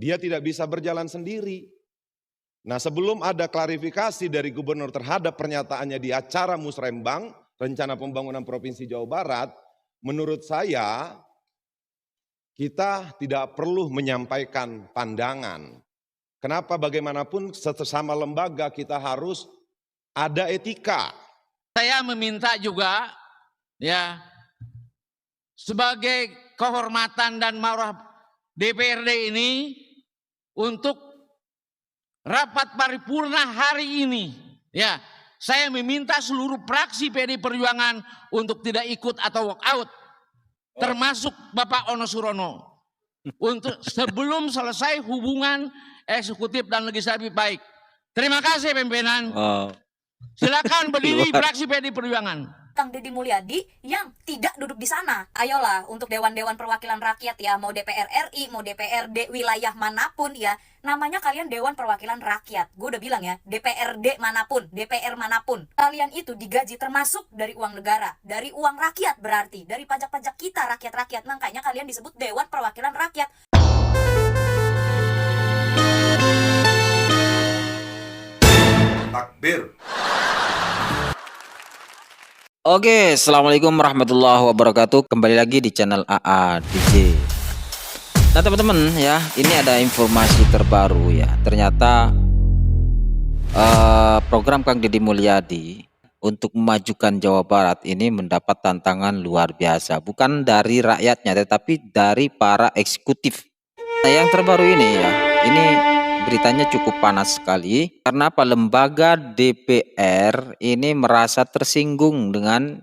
Dia tidak bisa berjalan sendiri. Nah, sebelum ada klarifikasi dari gubernur terhadap pernyataannya di acara Musrembang, Rencana Pembangunan Provinsi Jawa Barat, menurut saya kita tidak perlu menyampaikan pandangan. Kenapa? Bagaimanapun sesama lembaga kita harus ada etika. Saya meminta juga ya sebagai kehormatan dan marwah DPRD ini untuk rapat paripurna hari ini, ya, saya meminta seluruh fraksi PD Perjuangan untuk tidak ikut atau walk out, termasuk Bapak Ono Surono, untuk sebelum selesai hubungan eksekutif dan legislatif baik. Terima kasih pimpinan. Silakan berdiri fraksi PD Perjuangan. Kang Deddy Mulyadi yang tidak duduk di sana. Ayolah untuk Dewan-Dewan Perwakilan Rakyat ya, mau DPR RI, mau DPRD wilayah manapun ya, namanya kalian Dewan Perwakilan Rakyat. Gue udah bilang ya, DPRD manapun, DPR manapun, kalian itu digaji termasuk dari uang negara, dari uang rakyat berarti, dari pajak-pajak kita rakyat-rakyat. Makanya kalian disebut Dewan Perwakilan Rakyat. Takbir. Oke, assalamualaikum warahmatullahi wabarakatuh. Kembali lagi di channel AA DJ. Nah teman-teman ya, ini ada informasi terbaru ya. Ternyata program Kang Deddy Mulyadi untuk memajukan Jawa Barat ini mendapat tantangan luar biasa. Bukan dari rakyatnya, tetapi dari para eksekutif. Nah yang terbaru ini ya, ini beritanya cukup panas sekali karena apa, lembaga DPR ini merasa tersinggung dengan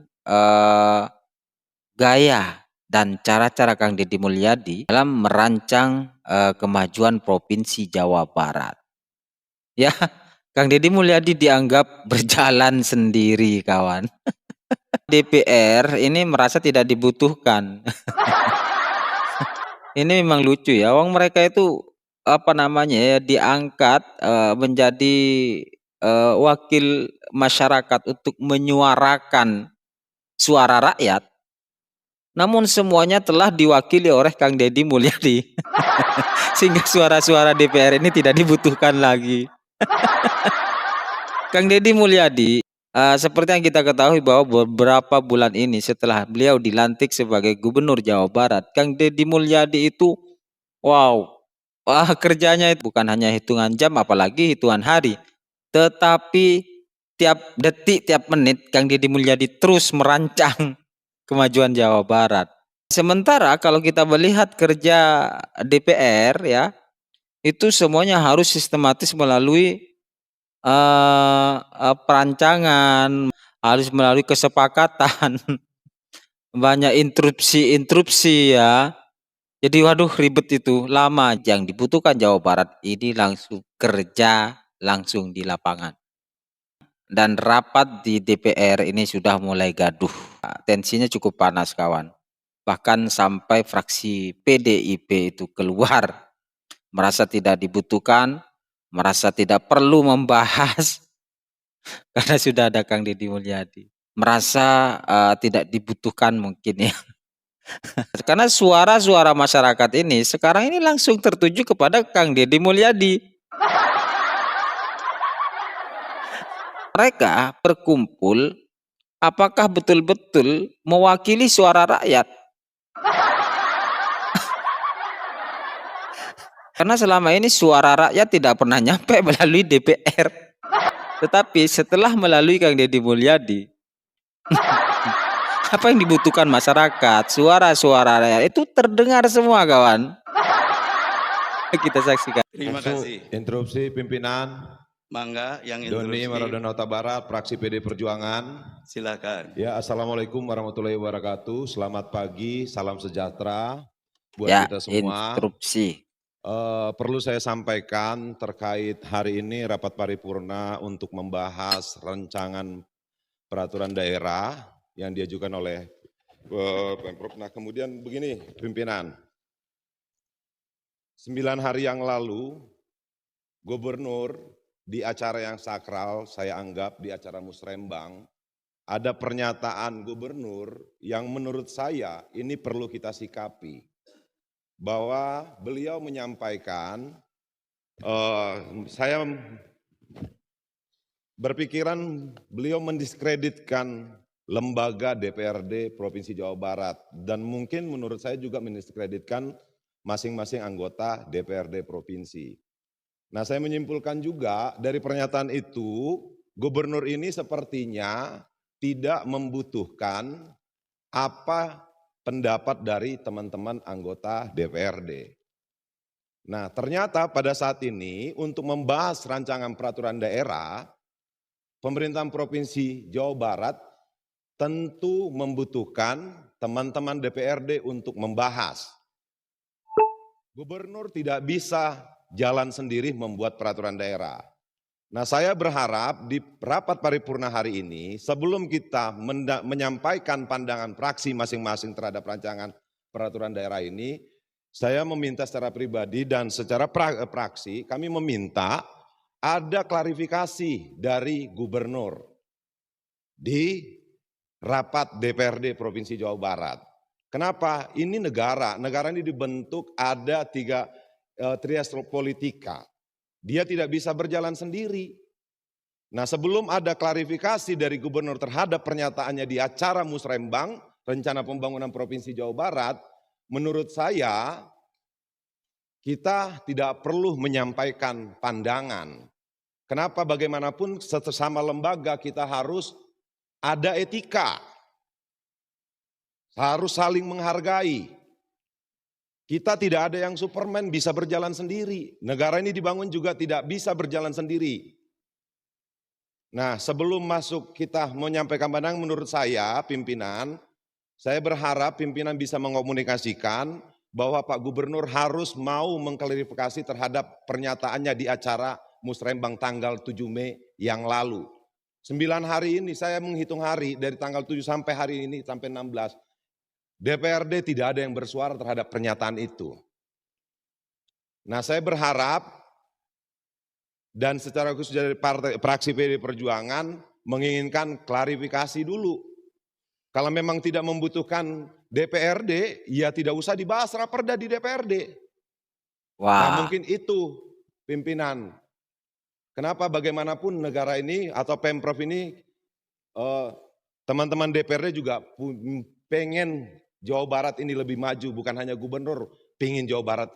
gaya dan cara-cara Kang Deddy Mulyadi dalam merancang kemajuan Provinsi Jawa Barat. Ya, Kang Deddy Mulyadi dianggap berjalan sendiri, kawan. DPR ini merasa tidak dibutuhkan. Ini memang lucu ya, wong mereka itu apa namanya ya, diangkat menjadi wakil masyarakat untuk menyuarakan suara rakyat, namun semuanya telah diwakili oleh Kang Deddy Mulyadi. Sehingga suara-suara DPR ini tidak dibutuhkan lagi. Kang Deddy Mulyadi seperti yang kita ketahui bahwa beberapa bulan ini setelah beliau dilantik sebagai Gubernur Jawa Barat, Kang Deddy Mulyadi itu wow, kerjanya itu bukan hanya hitungan jam apalagi hitungan hari, tetapi tiap detik, tiap menit Kang Deddy Mulyadi terus merancang kemajuan Jawa Barat. Sementara kalau kita melihat kerja DPR ya, itu semuanya harus sistematis melalui perancangan, harus melalui kesepakatan, banyak interupsi ya. Jadi waduh ribet itu, lama. Yang dibutuhkan Jawa Barat ini langsung kerja langsung di lapangan. Dan rapat di DPR ini sudah mulai gaduh. Tensinya cukup panas, kawan. Bahkan sampai fraksi PDIP itu keluar, merasa tidak dibutuhkan, merasa tidak perlu membahas karena sudah ada Kang Deddy Mulyadi. Merasa tidak dibutuhkan mungkin ya. Karena suara-suara masyarakat ini sekarang ini langsung tertuju kepada Kang Deddy Mulyadi. Mereka berkumpul apakah betul-betul mewakili suara rakyat? Karena selama ini suara rakyat tidak pernah nyampe melalui DPR. Tetapi setelah melalui Kang Deddy Mulyadi, apa yang dibutuhkan masyarakat, suara-suara rakyat itu terdengar semua, kawan. Kita saksikan. Terima kasih. Interupsi pimpinan. Mangga yang Doni interupsi. Maradona Barat, fraksi PD Perjuangan. Silakan. Ya, assalamualaikum warahmatullahi wabarakatuh. Selamat pagi, salam sejahtera buat Ya, kita semua. interupsi. Perlu saya sampaikan terkait hari ini rapat paripurna untuk membahas rancangan peraturan daerah yang diajukan oleh Pemprov. Nah, kemudian begini pimpinan, 9 hari yang lalu Gubernur di acara yang sakral, saya anggap di acara Musrembang, ada pernyataan Gubernur yang menurut saya ini perlu kita sikapi. bahwa beliau menyampaikan, saya berpikiran beliau mendiskreditkan lembaga DPRD Provinsi Jawa Barat dan mungkin menurut saya juga mendiskreditkan masing-masing anggota DPRD Provinsi. Nah, saya menyimpulkan juga dari pernyataan itu, gubernur ini sepertinya tidak membutuhkan apa pendapat dari teman-teman anggota DPRD. Nah, ternyata pada saat ini untuk membahas rancangan peraturan daerah, pemerintahan Provinsi Jawa Barat tentu membutuhkan teman-teman DPRD untuk membahas. Gubernur tidak bisa jalan sendiri membuat peraturan daerah. Nah, saya berharap di rapat paripurna hari ini, sebelum kita menyampaikan pandangan fraksi masing-masing terhadap rancangan peraturan daerah ini, saya meminta secara pribadi dan secara fraksi, kami meminta ada klarifikasi dari gubernur di rapat DPRD Provinsi Jawa Barat. Kenapa? Ini negara ini dibentuk ada tiga trias politika. Dia tidak bisa berjalan sendiri. Nah, sebelum ada klarifikasi dari gubernur terhadap pernyataannya di acara Musrembang, Rencana Pembangunan Provinsi Jawa Barat, menurut saya kita tidak perlu menyampaikan pandangan. Kenapa? Bagaimanapun sesama lembaga kita harus ada etika. Harus saling menghargai. Kita tidak ada yang Superman bisa berjalan sendiri. Negara ini dibangun juga tidak bisa berjalan sendiri. Nah, sebelum masuk kita menyampaikan pandangan, menurut saya pimpinan, saya berharap pimpinan bisa mengomunikasikan bahwa Pak Gubernur harus mau mengklarifikasi terhadap pernyataannya di acara Musrembang tanggal 7 Mei yang lalu. 9 hari ini saya menghitung hari dari tanggal 7 sampai hari ini sampai 16. DPRD tidak ada yang bersuara terhadap pernyataan itu. Nah, saya berharap dan secara khusus dari fraksi PD Perjuangan menginginkan klarifikasi dulu. Kalau memang tidak membutuhkan DPRD, ya tidak usah dibahas raperda di DPRD. Nah, mungkin itu pimpinan. Kenapa bagaimanapun negara ini atau Pemprov ini, teman-teman DPRD juga pengen Jawa Barat ini lebih maju, bukan hanya gubernur, pengen Jawa Barat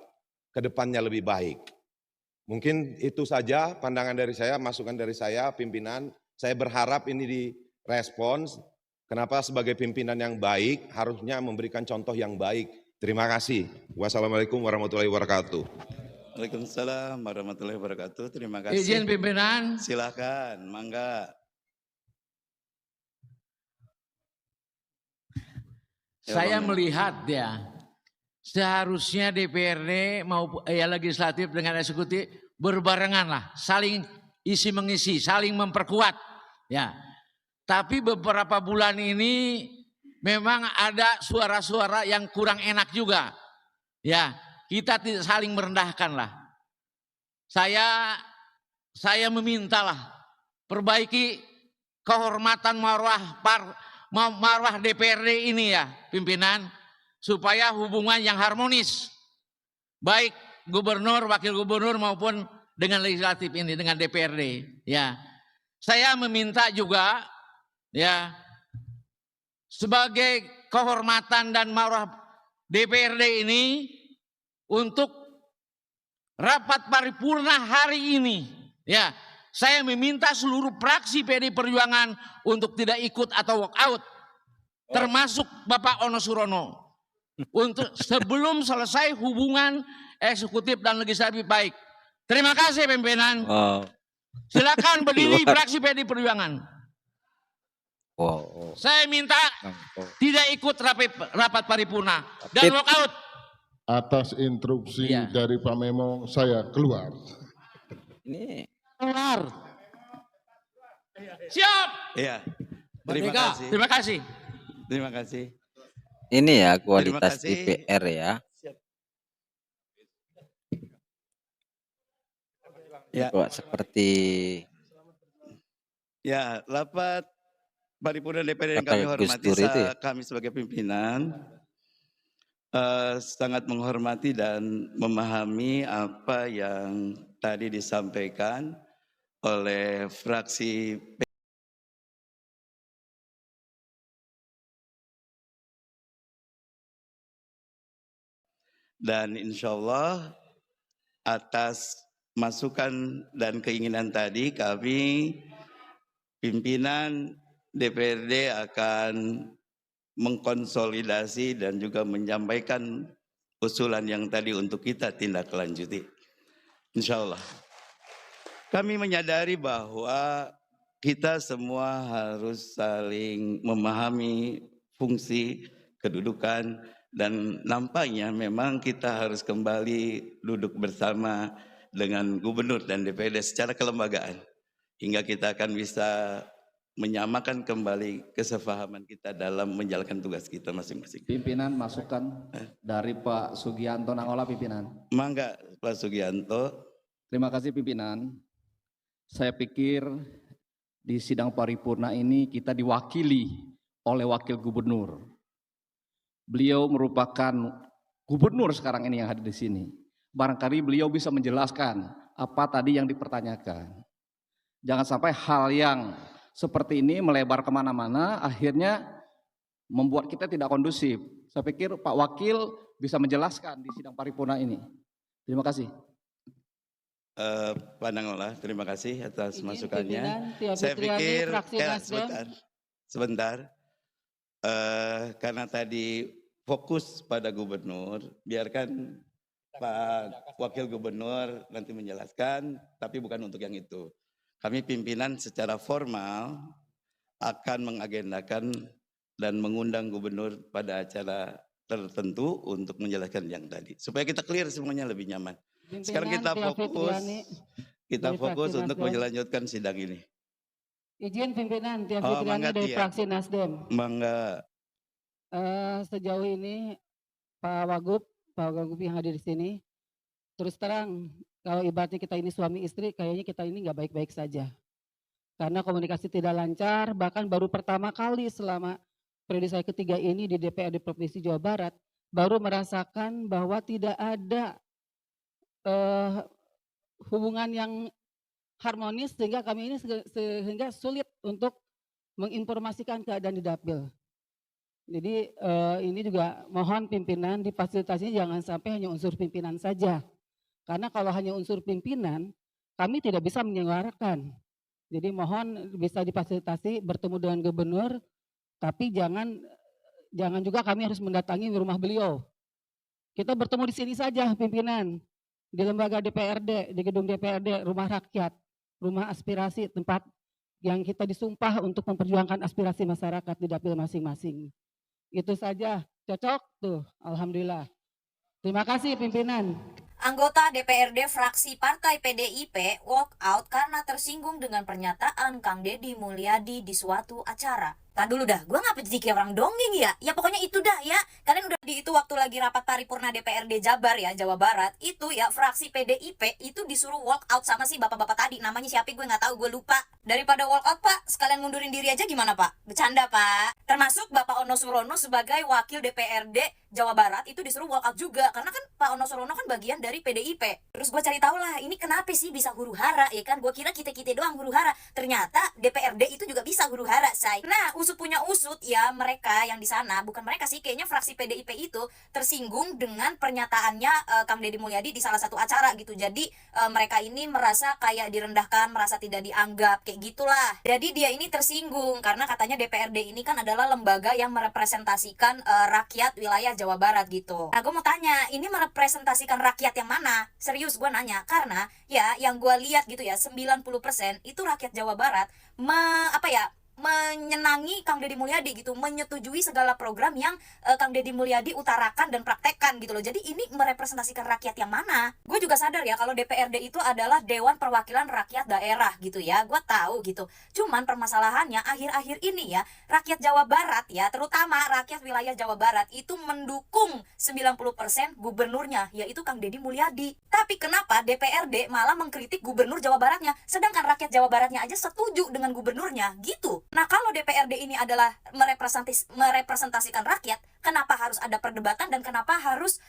ke depannya lebih baik. Mungkin itu saja pandangan dari saya, masukan dari saya, pimpinan. Saya berharap ini direspons. Kenapa sebagai pimpinan yang baik harusnya memberikan contoh yang baik. Terima kasih. Wassalamualaikum warahmatullahi wabarakatuh. Waalaikumsalam warahmatullahi wabarakatuh. Terima kasih. Izin pimpinan. Silakan, mangga. Saya melihat ya, seharusnya DPRD maupun legislatif dengan eksekutif berbarengan lah, saling isi mengisi, saling memperkuat. Ya, tapi beberapa bulan ini memang ada suara-suara yang kurang enak juga. Ya, kita tidak saling merendahkan lah. Saya memintalah perbaiki kehormatan marwah DPRD ini ya pimpinan, supaya hubungan yang harmonis baik gubernur, wakil gubernur maupun dengan legislatif ini, dengan DPRD ya. Saya meminta juga ya, sebagai kehormatan dan marwah DPRD ini, untuk rapat paripurna hari ini ya, saya meminta seluruh fraksi PD Perjuangan untuk tidak ikut atau walk out, termasuk Bapak Ono Surono, untuk sebelum selesai hubungan eksekutif dan legislatif baik. Terima kasih pimpinan. Silakan berdiri fraksi PD Perjuangan. Saya minta tidak ikut rapat paripurna dan walk out. Atas instruksi dari Pak Memo, saya keluar. Ini Keluar. Siap. Iya. Merdeka. Terima kasih. Terima kasih. ini ya kualitas kasih. DPR ya. Ya. Kok seperti Ya, rapat paripurna DPR yang Rapat kami Gus hormati, Dur itu ya? kami sebagai pimpinan sangat menghormati dan memahami apa yang tadi disampaikan oleh fraksi dan insya Allah atas masukan dan keinginan tadi kami pimpinan DPRD akan mengkonsolidasi dan juga menyampaikan usulan yang tadi untuk kita tindak lanjuti. Insya Allah. Kami menyadari bahwa kita semua harus saling memahami fungsi, kedudukan, dan nampaknya memang kita harus kembali duduk bersama dengan gubernur dan DPRD secara kelembagaan. Hingga kita akan bisa menyamakan kembali kesepahaman kita dalam menjalankan tugas kita masing-masing. Pimpinan masukan dari Pak Sugianto Nangola pimpinan. Mangga Pak Sugianto. Terima kasih pimpinan. Saya pikir di sidang paripurna ini kita diwakili oleh wakil gubernur. Beliau merupakan gubernur sekarang ini yang hadir di sini. Barangkali beliau bisa menjelaskan apa tadi yang dipertanyakan. Jangan sampai hal yang seperti ini melebar kemana-mana, akhirnya membuat kita tidak kondusif. Saya pikir Pak Wakil bisa menjelaskan di sidang paripurna ini. Terima kasih. Pak Nangola, terima kasih atas masukannya. Tia Saya Fitriani, pikir, fraksi Nasdem. sebentar. Karena tadi fokus pada gubernur, biarkan Pak Wakil Gubernur nanti menjelaskan, tapi bukan untuk yang itu. Kami pimpinan secara formal akan mengagendakan dan mengundang gubernur pada acara tertentu untuk menjelaskan yang tadi. Supaya kita clear semuanya lebih nyaman. Sekarang kita fokus untuk melanjutkan sidang ini. Izin pimpinan Tia Fitriani dari fraksi Nasdem. Mangga. Sejauh ini Pak Wagub yang hadir di sini, terus terang kalau ibaratnya kita ini suami istri, kayaknya kita ini nggak baik-baik saja. Karena komunikasi tidak lancar, bahkan baru pertama kali selama periode saya ketiga ini di DPRD Provinsi Jawa Barat, baru merasakan bahwa tidak ada hubungan yang harmonis sehingga kami ini sehingga sulit untuk menginformasikan keadaan di Dapil. Jadi ini juga mohon pimpinan difasilitasinya jangan sampai hanya unsur pimpinan saja. Karena kalau hanya unsur pimpinan, kami tidak bisa menyuarakan. Jadi mohon bisa difasilitasi bertemu dengan gubernur, tapi jangan juga kami harus mendatangi rumah beliau. Kita bertemu di sini saja pimpinan, di lembaga DPRD, di gedung DPRD, rumah rakyat, rumah aspirasi, tempat yang kita disumpah untuk memperjuangkan aspirasi masyarakat di dapil masing-masing. Itu saja, cocok tuh, alhamdulillah. Terima kasih pimpinan. Anggota DPRD fraksi Partai PDIP walk out karena tersinggung dengan pernyataan Kang Deddy Mulyadi di suatu acara. Tahan dulu dah, gue ngapa jadi kayak orang dongeng ya? Ya pokoknya itu dah ya. Kalian udah di itu waktu lagi rapat paripurna DPRD Jabar ya, Jawa Barat. Itu ya fraksi PDIP itu disuruh walk out sama si bapak-bapak tadi. Namanya siapa gue gak tahu, gue lupa. Daripada walk out pak, sekalian ngundurin diri aja gimana pak? Bercanda pak. Termasuk Bapak Ono Surono sebagai wakil DPRD Jawa Barat itu disuruh walk out juga. Karena kan Pak Ono Surono kan bagian dari PDIP. Terus gue cari tahu lah, ini kenapa sih bisa huru hara ya kan? Gue kira kita doang huru hara. Ternyata DPRD itu juga bisa huru hara, say. Nah, usut punya usut ya, mereka yang di sana, bukan mereka sih, kayaknya fraksi PDIP itu tersinggung dengan pernyataannya Kang Deddy Mulyadi di salah satu acara gitu. Jadi mereka ini merasa kayak direndahkan, merasa tidak dianggap, kayak gitulah. Jadi dia ini tersinggung karena katanya DPRD ini kan adalah lembaga yang merepresentasikan rakyat wilayah Jawa Barat gitu. Nah, gue mau tanya, ini merepresentasikan rakyat yang mana? Serius gue nanya, karena ya yang gue lihat gitu ya, 90% itu rakyat Jawa Barat menyenangi Kang Deddy Mulyadi gitu, menyetujui segala program yang Kang Deddy Mulyadi utarakan dan praktekkan gitu loh. Jadi ini merepresentasikan rakyat yang mana? Gue juga sadar ya kalau DPRD itu adalah Dewan Perwakilan Rakyat Daerah gitu ya, gue tahu gitu. Cuman permasalahannya akhir-akhir ini ya, rakyat Jawa Barat ya, terutama rakyat wilayah Jawa Barat itu mendukung 90% gubernurnya, yaitu Kang Deddy Mulyadi. Tapi kenapa DPRD malah mengkritik gubernur Jawa Baratnya, sedangkan rakyat Jawa Baratnya aja setuju dengan gubernurnya gitu? Nah, kalau DPRD ini adalah merepresentasikan rakyat, kenapa harus ada perdebatan dan kenapa harus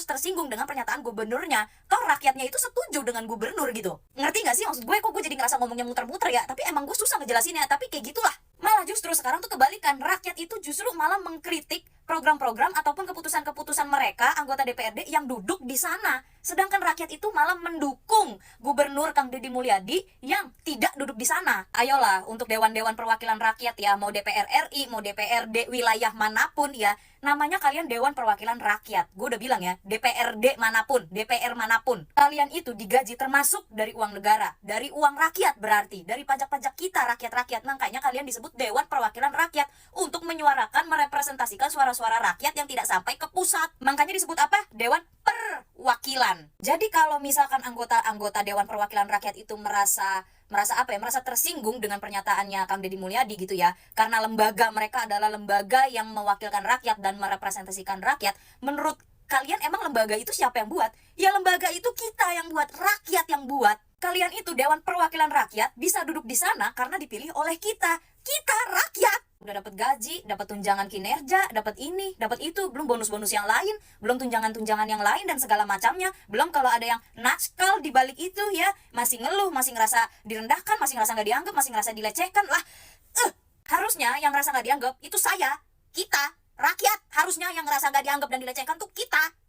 tersinggung dengan pernyataan gubernurnya? Toh rakyatnya itu setuju dengan gubernur gitu. Ngerti gak sih maksud gue? Kok gue jadi ngerasa ngomongnya muter-muter ya? Tapi emang gue susah ngejelasinnya, tapi kayak gitulah. Malah justru sekarang tuh kebalikan, rakyat itu justru malah mengkritik program-program ataupun keputusan-keputusan mereka, anggota DPRD yang duduk di sana. Sedangkan rakyat itu malah mendukung Gubernur Kang Deddy Mulyadi yang tidak duduk di sana. Ayolah, untuk dewan-dewan perwakilan rakyat ya, mau DPR RI, mau DPRD wilayah manapun ya, namanya kalian Dewan Perwakilan Rakyat. Gue udah bilang ya, DPRD manapun, DPR manapun, kalian itu digaji termasuk dari uang negara, dari uang rakyat berarti, dari pajak-pajak kita rakyat-rakyat. Makanya kalian disebut Dewan Perwakilan Rakyat untuk menyuarakan, merepresentasikan suara-suara rakyat yang tidak sampai ke pusat. Makanya disebut apa? Dewan Perwakilan. Jadi kalau misalkan anggota Dewan Perwakilan Rakyat itu merasa tersinggung dengan pernyataannya Kang Deddy Mulyadi gitu ya, karena lembaga mereka adalah lembaga yang mewakilkan rakyat dan merepresentasikan rakyat. Menurut kalian emang lembaga itu siapa yang buat? Ya lembaga itu kita yang buat, rakyat yang buat. Kalian itu Dewan Perwakilan Rakyat bisa duduk di sana karena dipilih oleh kita rakyat. Udah dapat gaji, dapat tunjangan kinerja, dapat ini, dapat itu, belum bonus-bonus yang lain, belum tunjangan-tunjangan yang lain dan segala macamnya. Belum kalau ada yang nakal di balik itu ya, masih ngeluh, masih ngerasa direndahkan, masih ngerasa nggak dianggap, masih ngerasa dilecehkan lah. Harusnya yang ngerasa nggak dianggap itu saya, kita, rakyat. Harusnya yang ngerasa nggak dianggap dan dilecehkan tuh kita.